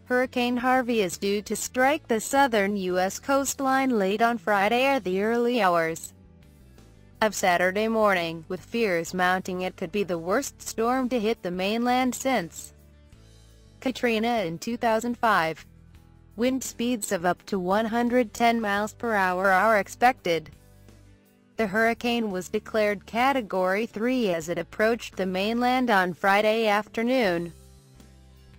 Hurricane Harvey is due to strike the southern U.S. coastline late on Friday or the early hours of Saturday morning, with fears mounting it could be the worst storm to hit the mainland since Katrina in 2005. Wind speeds of up to 110 miles per hour are expected. The hurricane was declared Category 3 as it approached the mainland on Friday afternoon.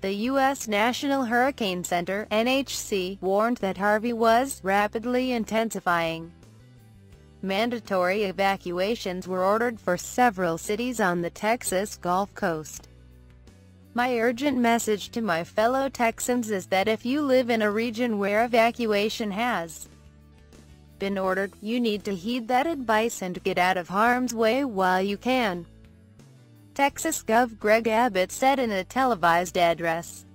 The U.S. National Hurricane Center (NHC) warned that Harvey was rapidly intensifying. Mandatory evacuations were ordered for several cities on the Texas Gulf Coast. My urgent message to my fellow Texans is that if you live in a region where evacuation has been ordered, you need to heed that advice and get out of harm's way while you can. Texas Gov. Greg Abbott said in a televised address.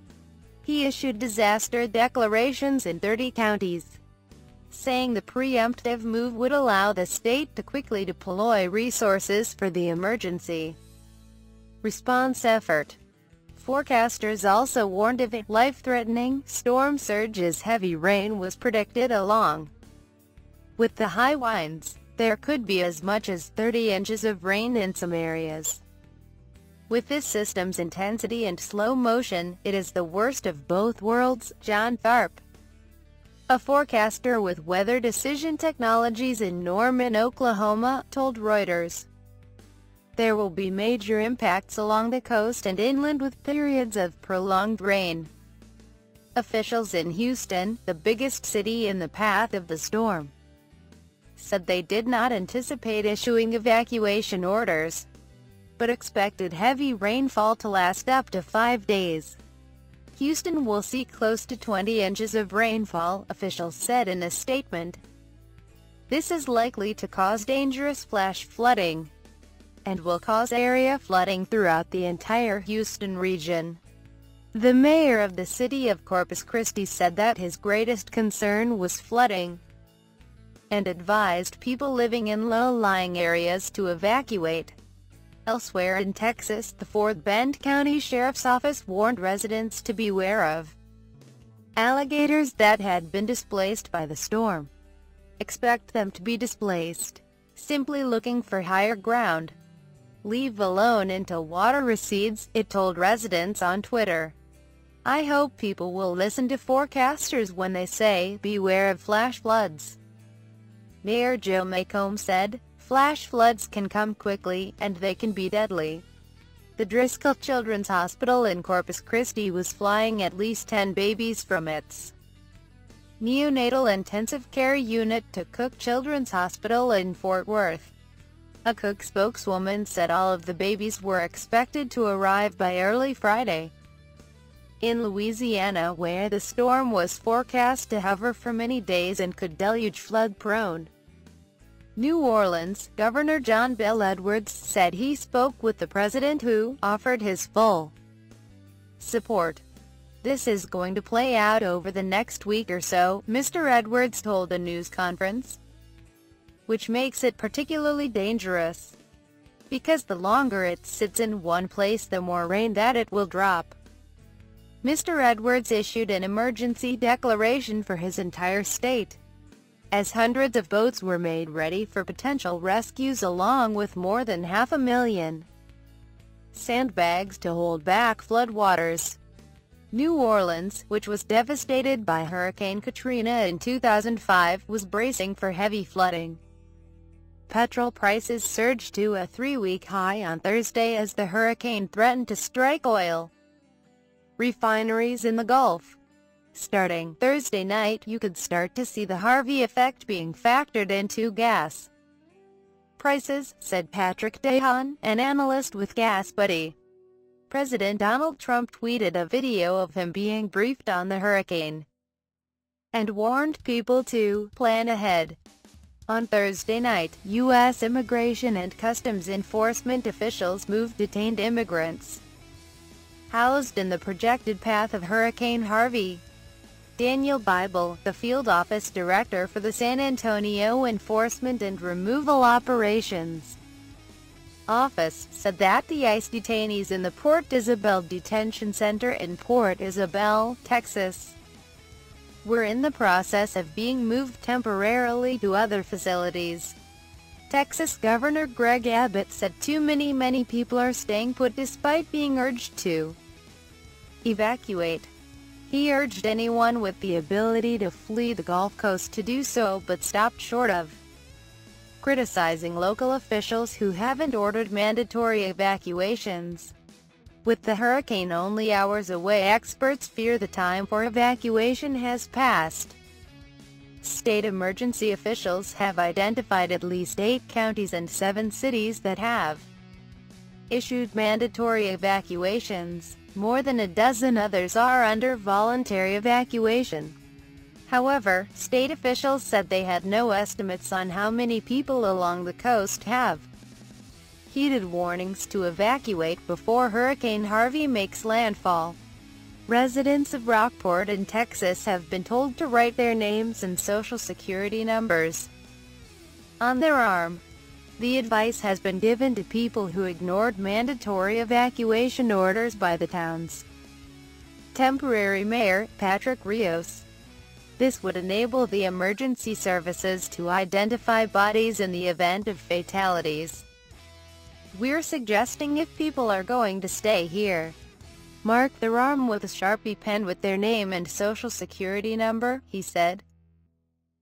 He issued disaster declarations in 30 counties, saying the preemptive move would allow the state to quickly deploy resources for the emergency response effort. Forecasters also warned of a life-threatening storm surge as heavy rain was predicted along with the high winds. There could be as much as 30 inches of rain in some areas. With this system's intensity and slow motion, it is the worst of both worlds, John Tharp, a forecaster with Weather Decision Technologies in Norman, Oklahoma, told Reuters. There will be major impacts along the coast and inland with periods of prolonged rain. Officials in Houston, the biggest city in the path of the storm, said they did not anticipate issuing evacuation orders, but expected heavy rainfall to last up to 5 days. Houston will see close to 20 inches of rainfall, officials said in a statement. This is likely to cause dangerous flash flooding, and will cause area flooding throughout the entire Houston region. The mayor of the city of Corpus Christi said that his greatest concern was flooding, and advised people living in low-lying areas to evacuate. Elsewhere in Texas, the Fort Bend County Sheriff's Office warned residents to beware of alligators that had been displaced by the storm. Expect them to be displaced, simply looking for higher ground. Leave alone until water recedes, it told residents on Twitter. I hope people will listen to forecasters when they say, beware of flash floods. Mayor Joe Maycomb said, flash floods can come quickly, and they can be deadly. The Driscoll Children's Hospital in Corpus Christi was flying at least 10 babies from its neonatal intensive care unit to Cook Children's Hospital in Fort Worth. A Cook spokeswoman said all of the babies were expected to arrive by early Friday. In Louisiana, where the storm was forecast to hover for many days and could deluge flood-prone New Orleans, Governor John Bel Edwards said he spoke with the president, who offered his full support. This is going to play out over the next week or so, Mr. Edwards told a news conference, which makes it particularly dangerous, because the longer it sits in one place, the more rain that it will drop. Mr. Edwards issued an emergency declaration for his entire state, as hundreds of boats were made ready for potential rescues, along with more than 500,000 sandbags to hold back floodwaters. New Orleans, which was devastated by Hurricane Katrina in 2005, was bracing for heavy flooding. Petrol prices surged to a 3-week high on Thursday as the hurricane threatened to strike oil refineries in the Gulf. Starting Thursday night, you could start to see the Harvey effect being factored into gas prices, said Patrick Dehan, an analyst with Gas Buddy. President Donald Trump tweeted a video of him being briefed on the hurricane and warned people to plan ahead. On Thursday night, U.S. Immigration and Customs Enforcement officials moved detained immigrants housed in the projected path of Hurricane Harvey. Daniel Bible, the field office director for the San Antonio Enforcement and Removal Operations office said that the ICE detainees in the Port Isabel Detention Center in Port Isabel, Texas, were in the process of being moved temporarily to other facilities. Texas Governor Greg Abbott said too many people are staying put despite being urged to evacuate. He urged anyone with the ability to flee the Gulf Coast to do so, but stopped short of criticizing local officials who haven't ordered mandatory evacuations. With the hurricane only hours away, experts fear the time for evacuation has passed. State emergency officials have identified at least 8 counties and 7 cities that have issued mandatory evacuations. More than a dozen others are under voluntary evacuation. However, state officials said they had no estimates on how many people along the coast have heeded warnings to evacuate before Hurricane Harvey makes landfall. Residents of Rockport in Texas have been told to write their names and social security numbers on their arm. The advice has been given to people who ignored mandatory evacuation orders by the town's temporary mayor, Patrick Rios. This would enable the emergency services to identify bodies in the event of fatalities. "We're suggesting if people are going to stay here, mark their arm with a Sharpie pen with their name and social security number," he said.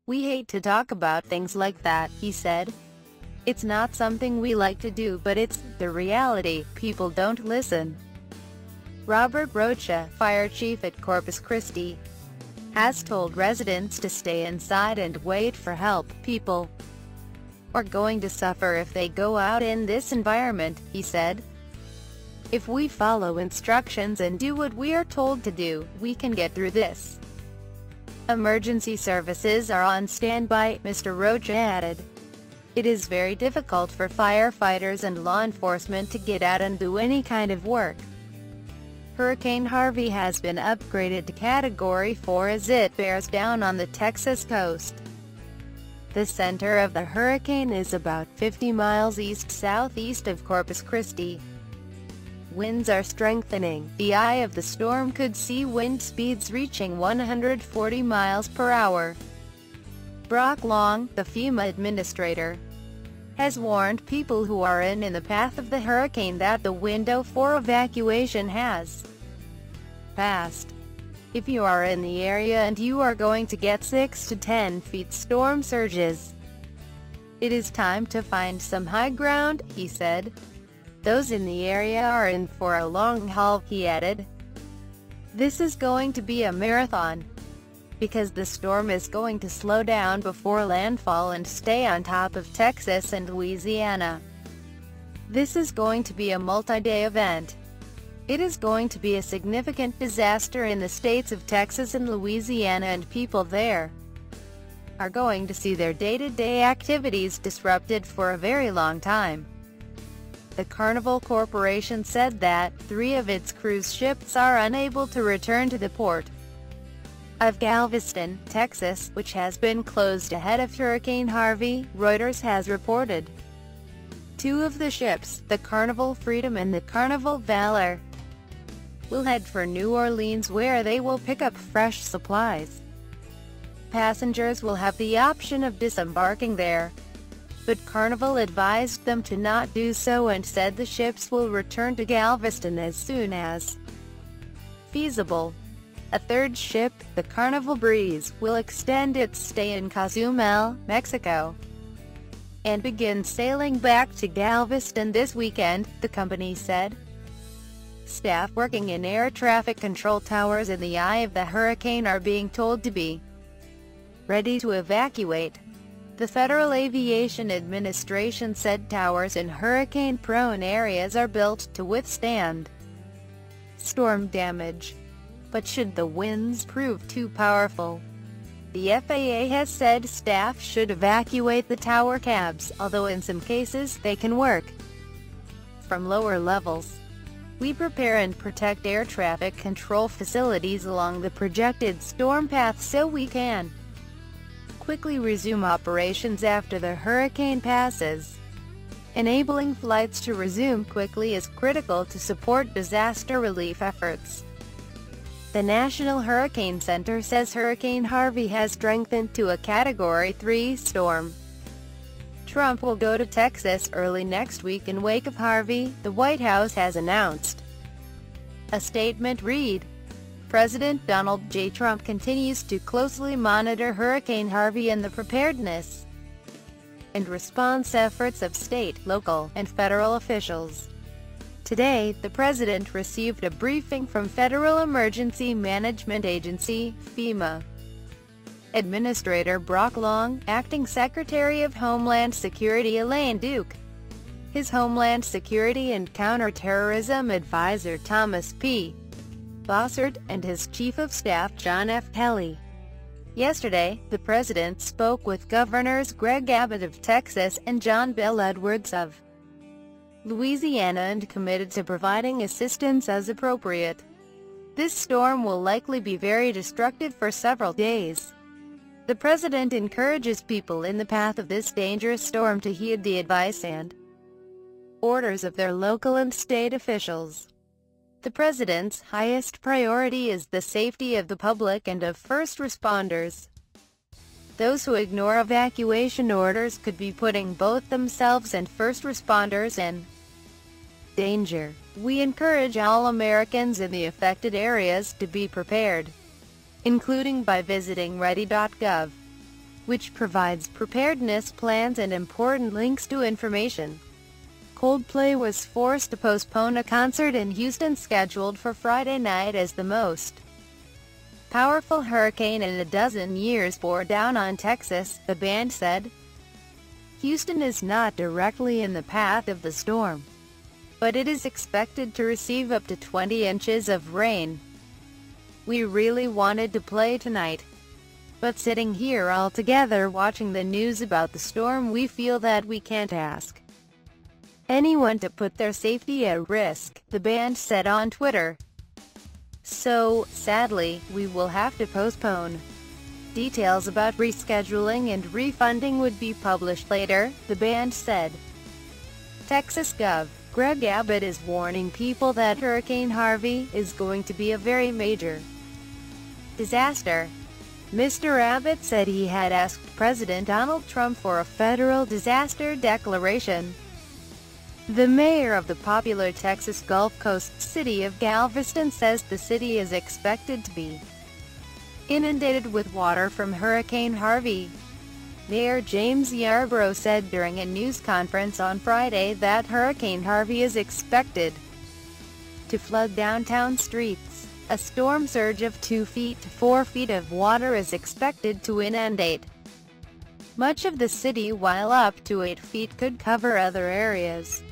"We hate to talk about things like that," he said. "It's not something we like to do, but it's the reality. People don't listen." Robert Rocha, fire chief at Corpus Christi, has told residents to stay inside and wait for help. "People are going to suffer if they go out in this environment," he said. "If we follow instructions and do what we are told to do, we can get through this." Emergency services are on standby, Mr. Rocha added. "It is very difficult for firefighters and law enforcement to get out and do any kind of work." Hurricane Harvey has been upgraded to Category 4 as it bears down on the Texas coast. The center of the hurricane is about 50 miles east-southeast of Corpus Christi. Winds are strengthening. The eye of the storm could see wind speeds reaching 140 miles per hour. Brock Long, the FEMA administrator, has warned people who are in the path of the hurricane that the window for evacuation has passed. If you are in the area and you are going to get 6 to 10 feet storm surges, it is time to find some high ground, he said. "Those in the area are in for a long haul," he added. "This is going to be a marathon, because the storm is going to slow down before landfall and stay on top of Texas and Louisiana. This is going to be a multi-day event. It is going to be a significant disaster in the states of Texas and Louisiana, and people there are going to see their day-to-day activities disrupted for a very long time." The Carnival Corporation said that 3 of its cruise ships are unable to return to the port of Galveston, Texas, which has been closed ahead of Hurricane Harvey, Reuters has reported. 2 of the ships, the Carnival Freedom and the Carnival Valor, will head for New Orleans, where they will pick up fresh supplies. Passengers will have the option of disembarking there, but Carnival advised them to not do so and said the ships will return to Galveston as soon as feasible. A 3rd ship, the Carnival Breeze, will extend its stay in Cozumel, Mexico, and begin sailing back to Galveston this weekend, the company said. Staff working in air traffic control towers in the eye of the hurricane are being told to be ready to evacuate. The Federal Aviation Administration said towers in hurricane-prone areas are built to withstand storm damage, but should the winds prove too powerful, the FAA has said staff should evacuate the tower cabs, although in some cases they can work from lower levels. "We prepare and protect air traffic control facilities along the projected storm path so we can quickly resume operations after the hurricane passes," Enabling flights to resume quickly is critical to support disaster relief efforts. The National Hurricane Center says Hurricane Harvey has strengthened to a Category 3 storm. Trump will go to Texas early next week in wake of Harvey, the White House has announced. A statement read, President Donald J. Trump continues to closely monitor Hurricane Harvey and the preparedness and response efforts of state, local, and federal officials. Today, the president received a briefing from Federal Emergency Management Agency, FEMA. Administrator Brock Long, Acting Secretary of Homeland Security Elaine Duke, his Homeland Security and Counterterrorism Advisor Thomas P. Bossert, and his Chief of Staff John F. Kelly. Yesterday, the president spoke with Governors Greg Abbott of Texas and John Bel Edwards of Louisiana and committed to providing assistance as appropriate. This storm will likely be very destructive for several days. The president encourages people in the path of this dangerous storm to heed the advice and orders of their local and state officials. The president's highest priority is the safety of the public and of first responders. Those who ignore evacuation orders could be putting both themselves and first responders in danger. We encourage all Americans in the affected areas to be prepared, including by visiting ready.gov, which provides preparedness plans and important links to information. Coldplay was forced to postpone a concert in Houston scheduled for Friday night as the most powerful hurricane in a dozen years bore down on Texas, the band said. Houston is not directly in the path of the storm, but it is expected to receive up to 20 inches of rain. We really wanted to play tonight, but sitting here all together watching the news about the storm, we feel that we can't ask anyone to put their safety at risk, the band said on Twitter. So, sadly, we will have to postpone. Details about rescheduling and refunding would be published later, the band said. Texas Gov. Greg Abbott is warning people that Hurricane Harvey is going to be a very major disaster. Mr. Abbott said he had asked President Donald Trump for a federal disaster declaration. The mayor of the popular Texas Gulf Coast city of Galveston says the city is expected to be inundated with water from Hurricane Harvey. Mayor James Yarbrough said during a news conference on Friday that Hurricane Harvey is expected to flood downtown streets. A storm surge of 2 feet to 4 feet of water is expected to inundate much of the city, while up to 8 feet could cover other areas.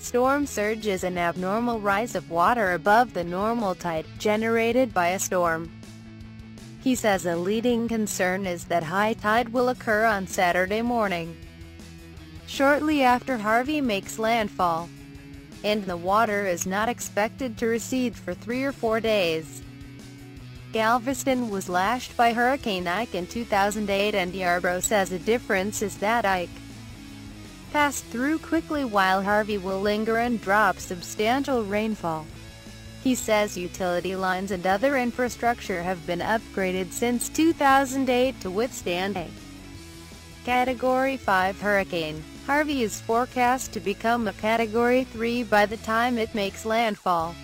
Storm surge is an abnormal rise of water above the normal tide generated by a storm. He says a leading concern is that high tide will occur on Saturday morning, shortly after Harvey makes landfall, and the water is not expected to recede for 3 or 4 days. Galveston was lashed by Hurricane Ike in 2008, and Yarbrough says the difference is that Ike passed through quickly while Harvey will linger and drop substantial rainfall. He says utility lines and other infrastructure have been upgraded since 2008 to withstand a Category 5 hurricane. Harvey is forecast to become a Category 3 by the time it makes landfall.